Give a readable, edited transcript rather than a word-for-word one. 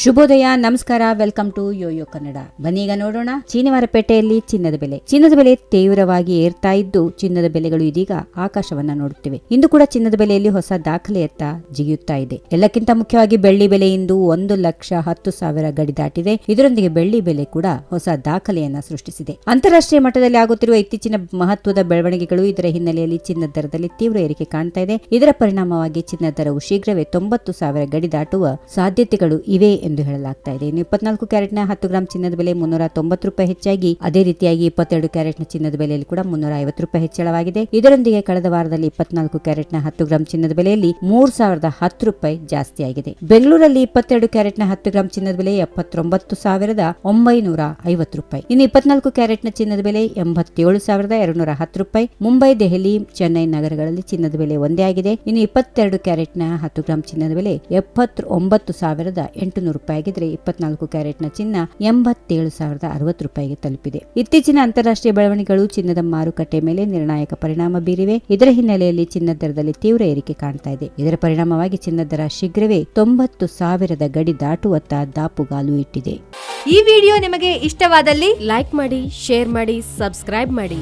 ಶುಭೋದಯ, ನಮಸ್ಕಾರ, welcome to Yoyo Kannada. ಬನ್ನೀಗ ನೋಡೋಣ ಶನಿವಾರಪೇಟೆಯಲ್ಲಿ ಚಿನ್ನದ ಬೆಲೆ. ಚಿನ್ನದ ಬೆಲೆ ತೀವ್ರವಾಗಿ ಏರ್ತಾ ಇದ್ದು ಚಿನ್ನದ ಬೆಲೆಗಳು ಇದೀಗ ಆಕಾಶವನ್ನ ನೋಡುತ್ತಿವೆ. ಇಂದು ಕೂಡ ಚಿನ್ನದ ಬೆಲೆಯಲ್ಲಿ ಹೊಸ ದಾಖಲೆಯತ್ತ ಜಿಗಿಯುತ್ತಾ ಇದೆ. ಎಲ್ಲಕ್ಕಿಂತ ಮುಖ್ಯವಾಗಿ ಬೆಳ್ಳಿ ಬೆಲೆ ಇಂದು 1,10,000 ಗಡಿ ದಾಟಿದೆ. ಇದರೊಂದಿಗೆ ಬೆಳ್ಳಿ ಬೆಲೆ ಕೂಡ ಹೊಸ ದಾಖಲೆಯನ್ನ ಸೃಷ್ಟಿಸಿದೆ. ಅಂತಾರಾಷ್ಟ್ರೀಯ ಮಟ್ಟದಲ್ಲಿ ಆಗುತ್ತಿರುವ ಇತ್ತೀಚಿನ ಮಹತ್ವದ ಬೆಳವಣಿಗೆಗಳು ಇದರ ಹಿನ್ನೆಲೆಯಲ್ಲಿ ಚಿನ್ನದ ದರದಲ್ಲಿ ತೀವ್ರ ಏರಿಕೆ ಕಾಣ್ತಾ ಇದೆ. ಇದರ ಪರಿಣಾಮವಾಗಿ ಚಿನ್ನದ ದರವು ಶೀಘ್ರವೇ 90,000 ಗಡಿ ದಾಟುವ ಸಾಧ್ಯತೆಗಳು ಇವೆ ಎಂದು ಹೇಳಲಾಗ್ತಾ ಇದೆ. ಇನ್ನು 24 ಕ್ಯಾರೆಟ್ನ 10 ಗ್ರಾಂ ಚಿನ್ನದ ಬೆಲೆ ₹390 ಹೆಚ್ಚಾಗಿ, ಅದೇ ರೀತಿಯಾಗಿ 22 ಕ್ಯಾರೆಟ್ನ ಚಿನ್ನದ ಬೆಲೆಯಲ್ಲಿ ಕೂಡ ₹350 ಹೆಚ್ಚಳವಾಗಿದೆ. ಇದರೊಂದಿಗೆ ಕಳೆದ ವಾರದಲ್ಲಿ 24 ಕ್ಯಾರೆಟ್ನ 10 ಗ್ರಾಂ ಚಿನ್ನದ ಬೆಲೆಯಲ್ಲಿ ₹3,010 ಜಾಸ್ತಿಯಾಗಿದೆ. ಬೆಂಗಳೂರಲ್ಲಿ 22 ಕ್ಯಾರೆಟ್ನ 10 ಗ್ರಾಂ ಚಿನ್ನದ ಬೆಲೆ ₹79,950. ಇನ್ನು 24 ಕ್ಯಾರೆಟ್ನ ಚಿನ್ನದ ಬೆಲೆ ₹87,210. ಮುಂಬೈ, ದೆಹಲಿ, ಚೆನ್ನೈ ನಗರಗಳಲ್ಲಿ ಚಿನ್ನದ ಬೆಲೆ ಒಂದೇ ಆಗಿದೆ. ಇನ್ನು 22 ಕ್ಯಾರೆಟ್ನ 10 ಗ್ರಾಂ ಚಿನ್ನದ ಬೆಲೆ ₹79,800 ಆಗಿದ್ರೆ 24 ಕ್ಯಾರೆಟ್ನ ಚಿನ್ನ ₹87,060 ತಲುಪಿದೆ. ಇತ್ತೀಚಿನ ಅಂತಾರಾಷ್ಟ್ರೀಯ ಬೆಳವಣಿಗೆಗಳು ಚಿನ್ನದ ಮಾರುಕಟ್ಟೆ ಮೇಲೆ ನಿರ್ಣಾಯಕ ಪರಿಣಾಮ ಬೀರಿವೆ. ಇದರ ಹಿನ್ನೆಲೆಯಲ್ಲಿ ಚಿನ್ನದ ದರದಲ್ಲಿ ತೀವ್ರ ಏರಿಕೆ ಕಾಣ್ತಾ ಇದೆ. ಇದರ ಪರಿಣಾಮವಾಗಿ ಚಿನ್ನದ ದರ ಶೀಘ್ರವೇ 90,000 ಗಡಿ ದಾಟುವತ್ತ ದಾಪುಗಾಲು ಇಟ್ಟಿದೆ. ಈ ವಿಡಿಯೋ ನಿಮಗೆ ಇಷ್ಟವಾದಲ್ಲಿ ಲೈಕ್ ಮಾಡಿ, ಶೇರ್ ಮಾಡಿ, ಸಬ್ಸ್ಕ್ರೈಬ್ ಮಾಡಿ.